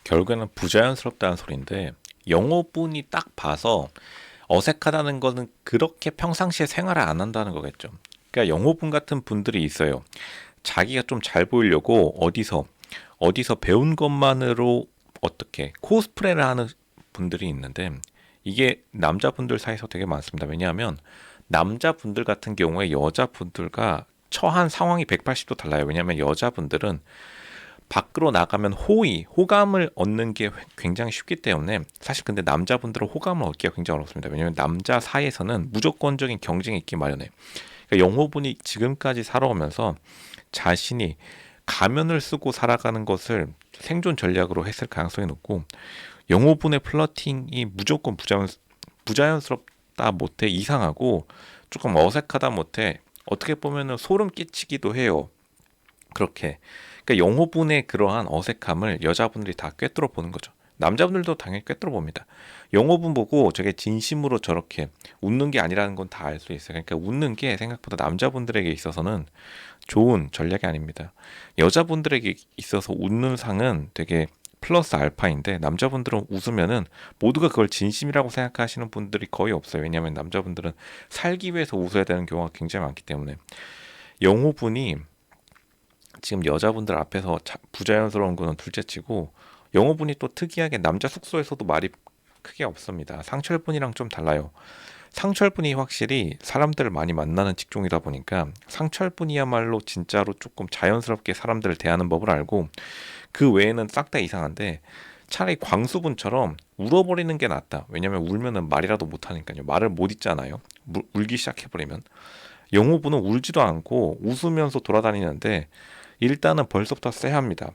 결국에는 부자연스럽다는 소리인데 영어분이 딱 봐서 어색하다는 거는 그렇게 평상시에 생활을 안 한다는 거겠죠. 그러니까 영어분 같은 분들이 있어요. 자기가 좀 잘 보이려고 어디서 배운 것만으로 어떻게 코스프레를 하는 분들이 있는데 이게 남자분들 사이에서 되게 많습니다. 왜냐하면 남자분들 같은 경우에 여자분들과 처한 상황이 180도 달라요. 왜냐하면 여자분들은 밖으로 나가면 호감을 얻는 게 굉장히 쉽기 때문에 사실 근데 남자분들은 호감을 얻기가 굉장히 어렵습니다. 왜냐하면 남자 사이에서는 무조건적인 경쟁이 있기 마련해. 그러니까 영호분이 지금까지 살아오면서 자신이 가면을 쓰고 살아가는 것을 생존 전략으로 했을 가능성이 높고 영호분의 플러팅이 무조건 부자연스럽다 못해 이상하고 조금 어색하다 못해 어떻게 보면은 소름 끼치기도 해요. 그렇게. 그러니까 영호분의 그러한 어색함을 여자분들이 다 꿰뚫어 보는 거죠. 남자분들도 당연히 꿰뚫어 봅니다. 영호분 보고 저게 진심으로 저렇게 웃는 게 아니라는 건 다 알 수 있어요. 그러니까 웃는 게 생각보다 남자분들에게 있어서는 좋은 전략이 아닙니다. 여자분들에게 있어서 웃는 상은 되게 플러스 알파인데 남자분들은 웃으면은 모두가 그걸 진심이라고 생각하시는 분들이 거의 없어요. 왜냐하면 남자분들은 살기 위해서 웃어야 되는 경우가 굉장히 많기 때문에 영호분이 지금 여자분들 앞에서 부자연스러운 거는 둘째치고 영어분이 또 특이하게 남자 숙소에서도 말이 크게 없습니다. 상철분이랑 좀 달라요. 상철분이 확실히 사람들을 많이 만나는 직종이다 보니까 상철분이야말로 진짜로 조금 자연스럽게 사람들을 대하는 법을 알고 그 외에는 싹 다 이상한데 차라리 광수분처럼 울어버리는 게 낫다. 왜냐면 울면은 말이라도 못하니까요. 말을 못 잇잖아요. 울기 시작해버리면. 영호분은 울지도 않고 웃으면서 돌아다니는데 일단은 벌써부터 쎄합니다.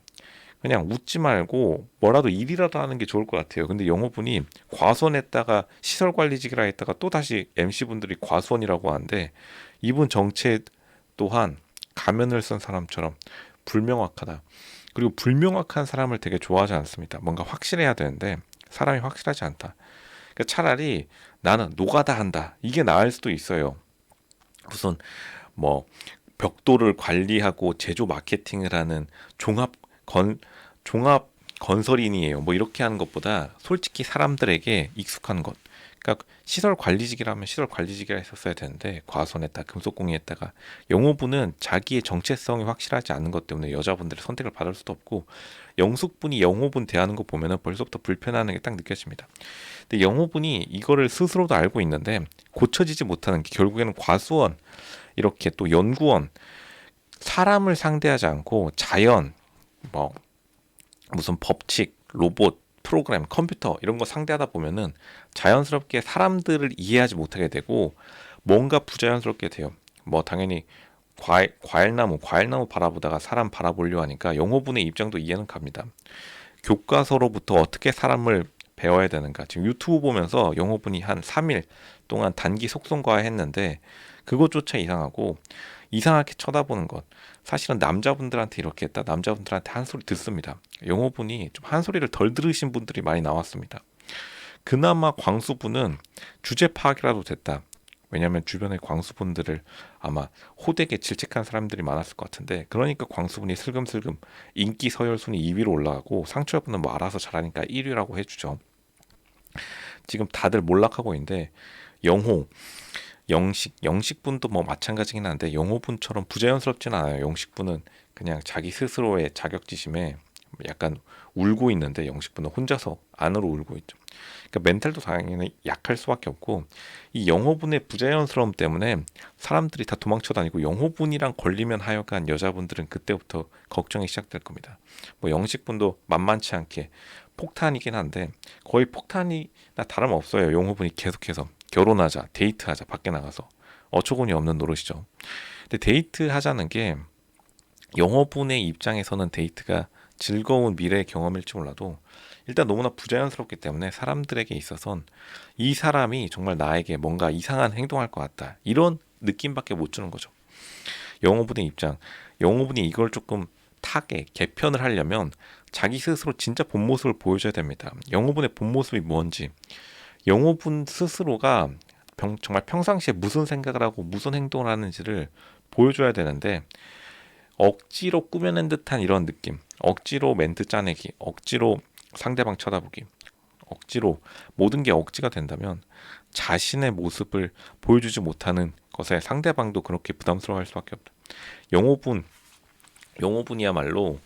그냥 웃지 말고 뭐라도 일이라도 하는 게 좋을 것 같아요. 근데 영호분이 과수원했다가 시설관리직이라 했다가 또 다시 MC분들이 과수원이라고 하는데 이분 정체 또한 가면을 쓴 사람처럼 불명확하다. 그리고 불명확한 사람을 되게 좋아하지 않습니다. 뭔가 확실해야 되는데 사람이 확실하지 않다. 그러니까 차라리 나는 노가다 한다. 이게 나을 수도 있어요. 무슨 뭐 벽돌을 관리하고 제조 마케팅을 하는 종합 건 종합 건설인이에요. 뭐 이렇게 하는 것보다 솔직히 사람들에게 익숙한 것. 그러니까 시설 관리직이라면 시설 관리직이라 했었어야 되는데 과수원했다 금속공예했다가 영호부는 자기의 정체성이 확실하지 않은 것 때문에 여자분들의 선택을 받을 수도 없고 영숙분이 영호분 대하는 거 보면은 벌써부터 불편한 게 딱 느껴집니다. 근데 영호분이 이거를 스스로도 알고 있는데 고쳐지지 못하는 게 결국에는 과수원 이렇게 또 연구원 사람을 상대하지 않고 자연 뭐 무슨 법칙 로봇 프로그램 컴퓨터 이런 거 상대하다 보면은 자연스럽게 사람들을 이해하지 못하게 되고 뭔가 부자연스럽게 돼요. 뭐 당연히 과일나무 바라보다가 사람 바라보려 하니까 영어분의 입장도 이해는 갑니다. 교과서로부터 어떻게 사람을 배워야 되는가. 지금 유튜브 보면서 영어분이 한 3일 동안 단기 속성과외 했는데 그것조차 이상하고 이상하게 쳐다보는 것. 사실은 남자분들한테 이렇게 했다. 남자분들한테 한 소리 듣습니다. 영어분이 좀 한 소리를 덜 들으신 분들이 많이 나왔습니다. 그나마 광수분은 주제 파악이라도 됐다. 왜냐하면 주변에 광수분들을 아마 호되게 질책한 사람들이 많았을 것 같은데 그러니까 광수분이 슬금슬금 인기 서열 순위 2위로 올라가고 상철분은 뭐 알아서 잘하니까 1위라고 해주죠. 지금 다들 몰락하고 있는데 영호 영식분도 뭐 마찬가지긴 한데 영호분처럼 부자연스럽진 않아요. 영식분은 그냥 자기 스스로의 자격지심에 약간 울고 있는데 영식분은 혼자서 안으로 울고 있죠. 그러니까 멘탈도 당연히 약할 수밖에 없고 이 영호분의 부자연스러움 때문에 사람들이 다 도망쳐 다니고 영호분이랑 걸리면 하여간 여자분들은 그때부터 걱정이 시작될 겁니다. 뭐 영식분도 만만치 않게 폭탄이긴 한데 거의 폭탄이나 다름없어요. 영호분이 계속해서 결혼하자, 데이트하자, 밖에 나가서 어처구니 없는 노릇이죠. 근데 데이트 하자는 게 영어분의 입장에서는 데이트가 즐거운 미래의 경험일지 몰라도 일단 너무나 부자연스럽기 때문에 사람들에게 있어선 이 사람이 정말 나에게 뭔가 이상한 행동할 것 같다. 이런 느낌밖에 못 주는 거죠. 영어분의 입장, 영어분이 이걸 조금 개편을 하려면 자기 스스로 진짜 본 모습을 보여줘야 됩니다. 영어분의 본 모습이 뭔지, 영어분 스스로가 정말 평상시에 무슨 생각을 하고 무슨 행동을 하는지를 보여줘야 되는데 억지로 꾸며낸 듯한 이런 느낌, 억지로 멘트 짜내기, 억지로 상대방 쳐다보기. 억지로 모든 게 억지가 된다면 자신의 모습을 보여주지 못하는 것에 상대방도 그렇게 부담스러워할 수밖에 없다. 영호분, 영호분이야말로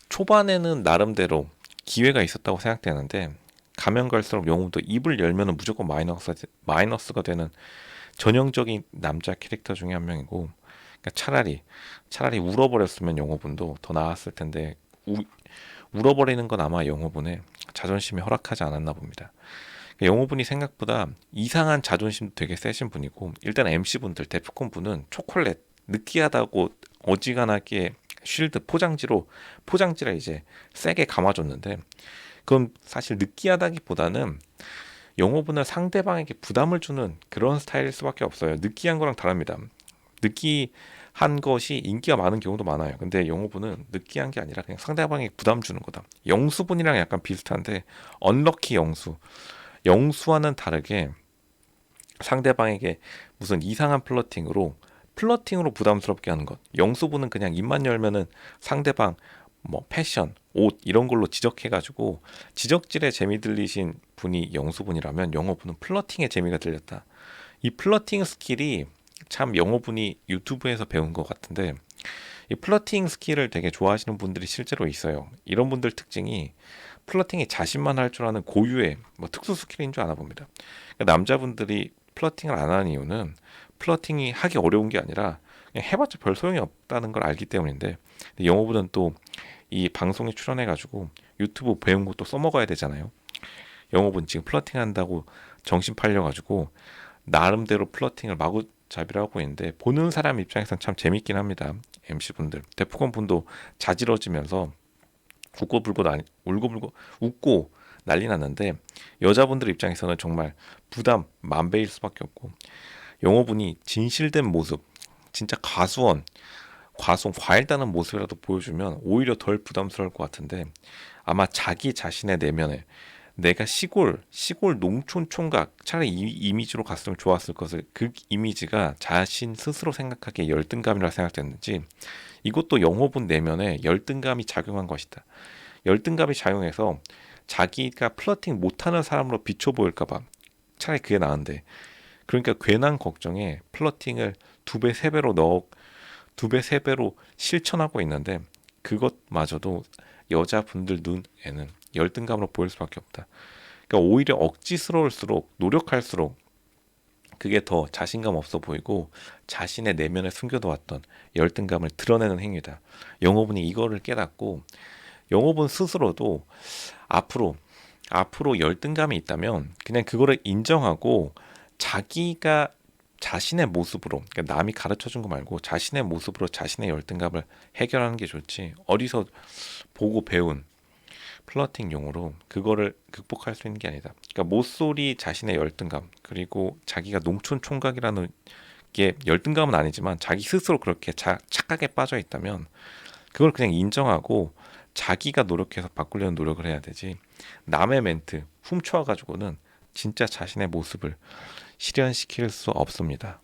초반에는 나름대로 기회가 있었다고 생각되는데 가면 갈수록 영호도 입을 열면은 무조건 마이너스가 되는 전형적인 남자 캐릭터 중에 한 명이고, 그러니까 차라리 울어버렸으면 영호분도 더 나았을 텐데 울어버리는 건 아마 영호분의 자존심이 허락하지 않았나 봅니다. 그러니까 영호분이 생각보다 이상한 자존심도 되게 세신 분이고, 일단 MC분들, 데프콘 분은 초콜릿 느끼하다고 어지간하게 쉴드 포장지라 이제 세게 감아줬는데, 그건 사실 느끼하다기보다는 영호분은 상대방에게 부담을 주는 그런 스타일일 수밖에 없어요. 느끼한 거랑 다릅니다. 느끼한 것이 인기가 많은 경우도 많아요. 근데 영호분은 느끼한 게 아니라 그냥 상대방에게 부담 주는 거다. 영수분이랑 약간 비슷한데, 언럭키 영수와는 다르게 상대방에게 무슨 이상한 플러팅으로 부담스럽게 하는 것. 영수분은 그냥 입만 열면은 상대방 뭐 패션, 옷 이런 걸로 지적해가지고 지적질에 재미 들리신 분이 영수분이라면, 영어분은 플러팅에 재미가 들렸다. 이 플러팅 스킬이 참 영어분이 유튜브에서 배운 것 같은데, 이 플러팅 스킬을 되게 좋아하시는 분들이 실제로 있어요. 이런 분들 특징이 플러팅이 자신만 할 줄 아는 고유의 뭐 특수 스킬인 줄 아나 봅니다. 그러니까 남자분들이 플러팅을 안 하는 이유는 플러팅이 하기 어려운 게 아니라 그냥 해봤자 별 소용이 없다는 걸 알기 때문인데, 영어분은 또 이 방송에 출연해가지고 유튜브 배운 것도 써먹어야 되잖아요. 영어분 지금 플러팅 한다고 정신 팔려가지고 나름대로 플러팅을 마구잡이를 하고 있는데, 보는 사람 입장에선 참 재밌긴 합니다. MC분들, 데프콘 분도 자지러지면서 울고불고 웃고 난리 났는데, 여자분들 입장에서는 정말 부담 만배일 수밖에 없고, 영어분이 진실된 모습, 진짜 과일 따는 모습이라도 보여주면 오히려 덜 부담스러울 것 같은데, 아마 자기 자신의 내면에 내가 시골 농촌 총각, 차라리 이 이미지로 갔으면 좋았을 것을, 그 이미지가 자신 스스로 생각하기에 열등감이라 생각됐는지, 이것도 영호분 내면에 열등감이 작용한 것이다. 열등감이 작용해서 자기가 플러팅 못하는 사람으로 비춰 보일까봐 차라리 그게 나은데, 그러니까 괜한 걱정에 플러팅을 두 배, 세 배로 실천하고 있는데, 그것마저도 여자분들 눈에는 열등감으로 보일 수밖에 없다. 그러니까 오히려 억지스러울수록, 노력할수록 그게 더 자신감 없어 보이고 자신의 내면에 숨겨둬왔던 열등감을 드러내는 행위다. 영호분이 이거를 깨닫고, 영호분 스스로도 앞으로 열등감이 있다면 그냥 그거를 인정하고 자기가 자신의 모습으로, 그러니까 남이 가르쳐 준 거 말고 자신의 모습으로 자신의 열등감을 해결하는 게 좋지, 어디서 보고 배운 플러팅 용어로 그거를 극복할 수 있는 게 아니다. 그러니까 모쏠이 자신의 열등감, 그리고 자기가 농촌 총각이라는 게 열등감은 아니지만 자기 스스로 그렇게 착각에 빠져 있다면 그걸 그냥 인정하고 자기가 노력해서 바꾸려는 노력을 해야 되지, 남의 멘트 훔쳐와 가지고는 진짜 자신의 모습을 실현시킬 수 없습니다.